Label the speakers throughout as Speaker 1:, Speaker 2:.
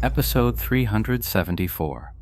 Speaker 1: Episode 374.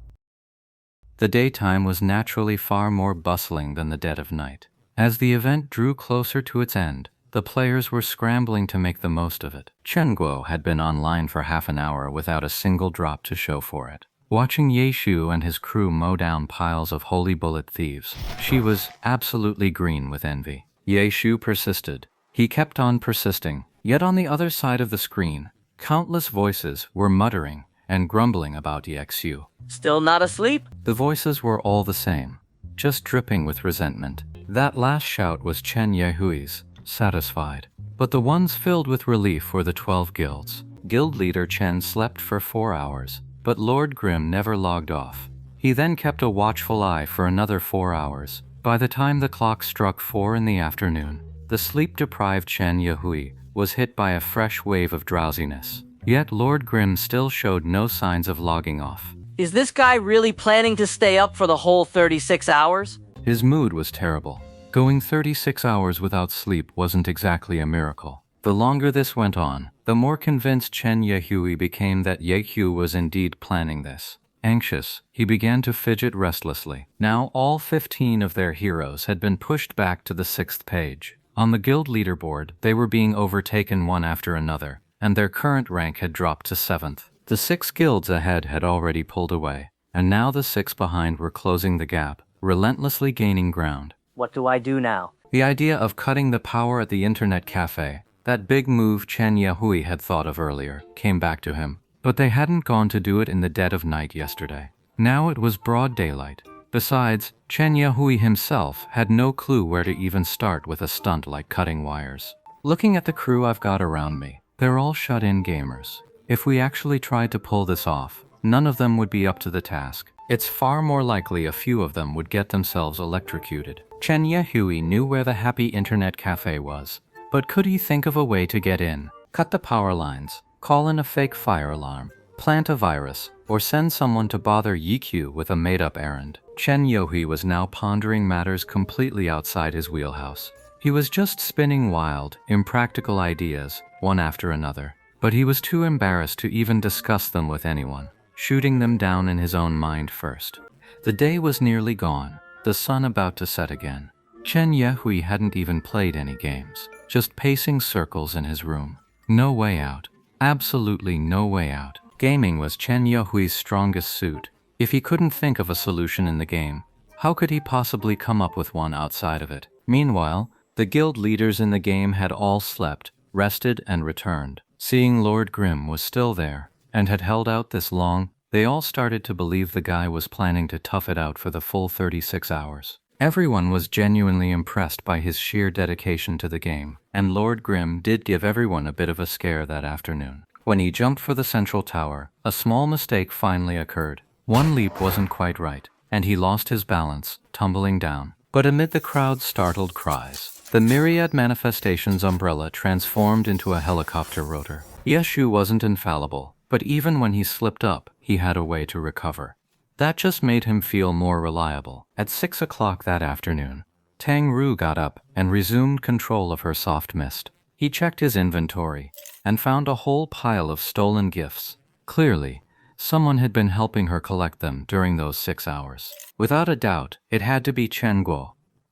Speaker 1: The daytime was naturally far more bustling than the dead of night. As the event drew closer to its end, the players were scrambling to make the most of it. Chen Guo had been online for half an hour without a single drop to show for it. Watching Ye Shu and his crew mow down piles of holy bullet thieves, she was absolutely green with envy. Ye Shu persisted. He kept on persisting, yet on the other side of the screen, countless voices were muttering and grumbling about Ye Xiu.
Speaker 2: Still not asleep?
Speaker 1: The voices were all the same, just dripping with resentment. That last shout was Chen Yehui's, satisfied. But the ones filled with relief were the 12 guilds. Guild leader Chen slept for 4 hours, but Lord Grimm never logged off. He then kept a watchful eye for another 4 hours. By the time the clock struck 4 in the afternoon, the sleep-deprived Chen Yehui was hit by a fresh wave of drowsiness. Yet Lord Grimm still showed no signs of logging off.
Speaker 2: Is this guy really planning to stay up for the whole 36 hours?
Speaker 1: His mood was terrible. Going 36 hours without sleep wasn't exactly a miracle. The longer this went on, the more convinced Chen Yehui became that Ye Xiu was indeed planning this. Anxious, he began to fidget restlessly. Now all 15 of their heroes had been pushed back to the 6th page. On the guild leaderboard, they were being overtaken one after another, and their current rank had dropped to 7th. The 6 guilds ahead had already pulled away, and now the 6 behind were closing the gap, relentlessly gaining ground.
Speaker 2: What do I do now?
Speaker 1: The idea of cutting the power at the internet cafe, that big move Chen Yehui had thought of earlier, came back to him. But they hadn't gone to do it in the dead of night yesterday. Now it was broad daylight. Besides, Chen Yehui himself had no clue where to even start with a stunt like cutting wires. Looking at the crew I've got around me, they're all shut-in gamers. If we actually tried to pull this off, none of them would be up to the task. It's far more likely a few of them would get themselves electrocuted. Chen Yehui knew where the happy internet cafe was, but could he think of a way to get in? Cut the power lines, call in a fake fire alarm, plant a virus, or send someone to bother Ye Xiu with a made-up errand. Chen Yehui was now pondering matters completely outside his wheelhouse. He was just spinning wild, impractical ideas, one after another. But he was too embarrassed to even discuss them with anyone, shooting them down in his own mind first. The day was nearly gone, the sun about to set again. Chen Yehui hadn't even played any games, just pacing circles in his room. No way out. Absolutely no way out. Gaming was Chen Yehui's strongest suit. If he couldn't think of a solution in the game, how could he possibly come up with one outside of it? Meanwhile, the guild leaders in the game had all slept, rested, and returned. Seeing Lord Grimm was still there, and had held out this long, they all started to believe the guy was planning to tough it out for the full 36 hours. Everyone was genuinely impressed by his sheer dedication to the game, and Lord Grimm did give everyone a bit of a scare that afternoon. When he jumped for the central tower, a small mistake finally occurred. One leap wasn't quite right, and he lost his balance, tumbling down. But amid the crowd's startled cries, the myriad manifestations umbrella transformed into a helicopter rotor. Ye Shu wasn't infallible, but even when he slipped up, he had a way to recover. That just made him feel more reliable. At 6 o'clock that afternoon, Tang Ru got up and resumed control of her soft mist. He checked his inventory and found a whole pile of stolen gifts. Clearly, someone had been helping her collect them during those 6 hours. Without a doubt, it had to be Chen Guo.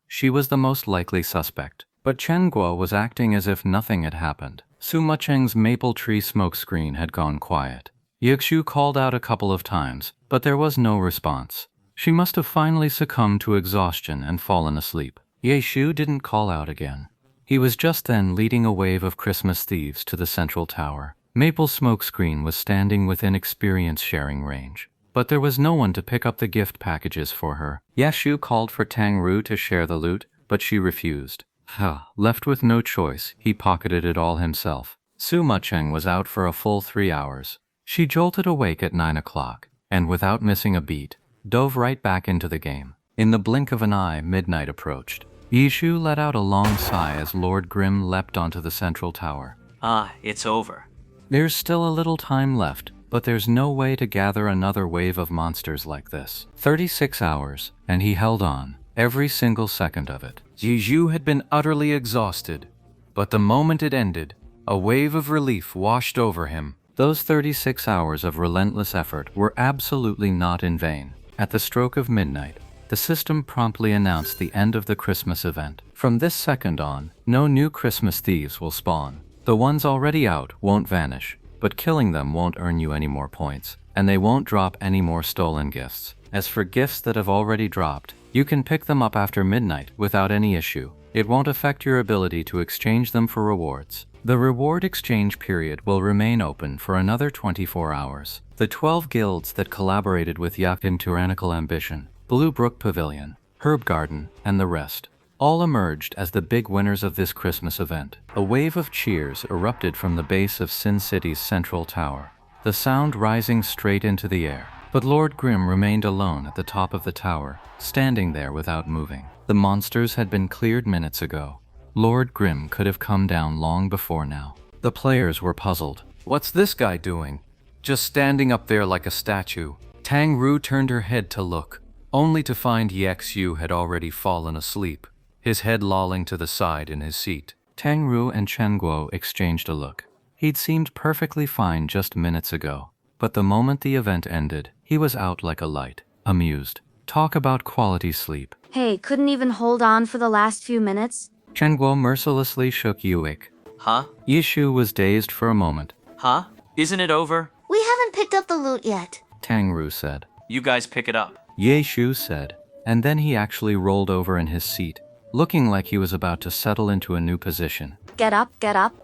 Speaker 1: She was the most likely suspect. But Chen Guo was acting as if nothing had happened. Su Mucheng's maple tree smokescreen had gone quiet. Ye Xiu called out a couple of times, but there was no response. She must have finally succumbed to exhaustion and fallen asleep. Ye Xiu didn't call out again. He was just then leading a wave of Christmas thieves to the central tower. Maple smokescreen was standing within experience sharing range, but there was no one to pick up the gift packages for her. Ye Xiu called for Tang Ru to share the loot, but she refused. Left with no choice, he pocketed it all himself. Su Mucheng was out for a full 3 hours. She jolted awake at 9 o'clock, and without missing a beat, dove right back into the game. In the blink of an eye, midnight approached. Ye Shu let out a long sigh as Lord Grimm leapt onto the central tower.
Speaker 2: It's over.
Speaker 1: There's still a little time left, but there's no way to gather another wave of monsters like this. 36 hours, and he held on, every single second of it. Ye Shu had been utterly exhausted, but the moment it ended, a wave of relief washed over him. Those 36 hours of relentless effort were absolutely not in vain. At the stroke of midnight, the system promptly announced the end of the Christmas event. From this second on, no new Christmas thieves will spawn. The ones already out won't vanish, but killing them won't earn you any more points, and they won't drop any more stolen gifts. As for gifts that have already dropped, you can pick them up after midnight without any issue. It won't affect your ability to exchange them for rewards. The reward exchange period will remain open for another 24 hours. The 12 guilds that collaborated with Yak in Tyrannical Ambition, Blue Brook Pavilion, Herb Garden, and the rest, all emerged as the big winners of this Christmas event. A wave of cheers erupted from the base of Sin City's central tower, the sound rising straight into the air. But Lord Grimm remained alone at the top of the tower, standing there without moving. The monsters had been cleared minutes ago. Lord Grimm could have come down long before now. The players were puzzled. What's this guy doing? Just standing up there like a statue. Tang Ru turned her head to look, only to find Yexu had already fallen asleep, his head lolling to the side in his seat. Tang Ru and Chen Guo exchanged a look. He'd seemed perfectly fine just minutes ago, but the moment the event ended, he was out like a light, amused. Talk about quality sleep.
Speaker 3: Hey, couldn't even hold on for the last few minutes?
Speaker 1: Chen Guo mercilessly shook Yuik.
Speaker 2: Huh?
Speaker 1: Yishu was dazed for a moment.
Speaker 2: Huh? Isn't it over?
Speaker 4: We haven't picked up the loot yet.
Speaker 1: Tang Ru said.
Speaker 2: You guys pick it up.
Speaker 1: Ye Shu said, and then he actually rolled over in his seat, looking like he was about to settle into a new position.
Speaker 3: Get up,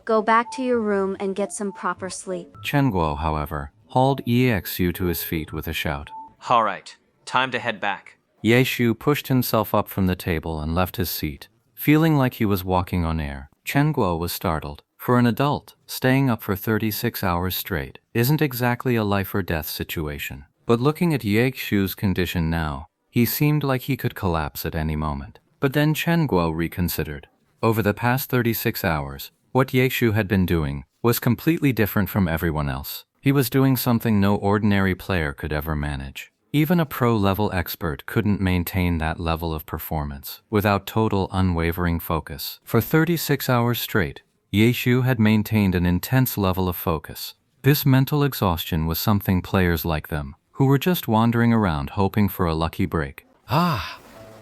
Speaker 3: go back to your room and get some proper sleep.
Speaker 1: Chen Guo, however, hauled Yexu to his feet with a shout.
Speaker 2: All right, time to head back.
Speaker 1: Ye Shu pushed himself up from the table and left his seat, feeling like he was walking on air. Chen Guo was startled. For an adult, staying up for 36 hours straight isn't exactly a life or death situation. But looking at Ye Shu's condition now, he seemed like he could collapse at any moment. But then Chen Guo reconsidered. Over the past 36 hours, what Ye Shu had been doing was completely different from everyone else. He was doing something no ordinary player could ever manage. Even a pro-level expert couldn't maintain that level of performance without total unwavering focus. For 36 hours straight, Ye Shu had maintained an intense level of focus. This mental exhaustion was something players like them, who were just wandering around hoping for a lucky break. Ah!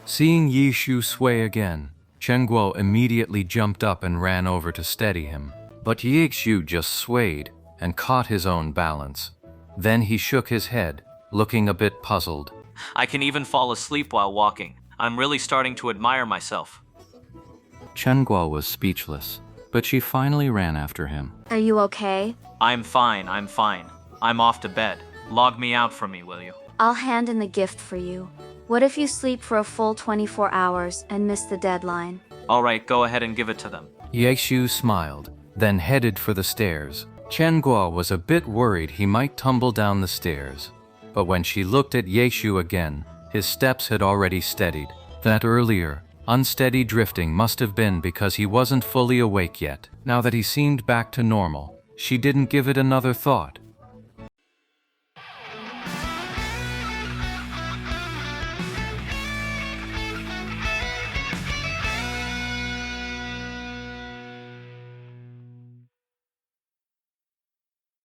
Speaker 1: Seeing Ye Shu sway again, Chen Guo immediately jumped up and ran over to steady him. But Ye Shu just swayed and caught his own balance. Then he shook his head, looking a bit puzzled.
Speaker 2: I can even fall asleep while walking. I'm really starting to admire myself.
Speaker 1: Chen Guo was speechless, but she finally ran after him.
Speaker 3: Are you okay?
Speaker 2: I'm fine. I'm off to bed. Log me out for me, will you?
Speaker 3: I'll hand in the gift for you. What if you sleep for a full 24 hours and miss the deadline?
Speaker 2: All right, go ahead and give it to them.
Speaker 1: Ye Shu smiled, then headed for the stairs. Chen Guo was a bit worried he might tumble down the stairs. But when she looked at Ye Shu again, his steps had already steadied. That earlier, unsteady drifting must have been because he wasn't fully awake yet. Now that he seemed back to normal, she didn't give it another thought.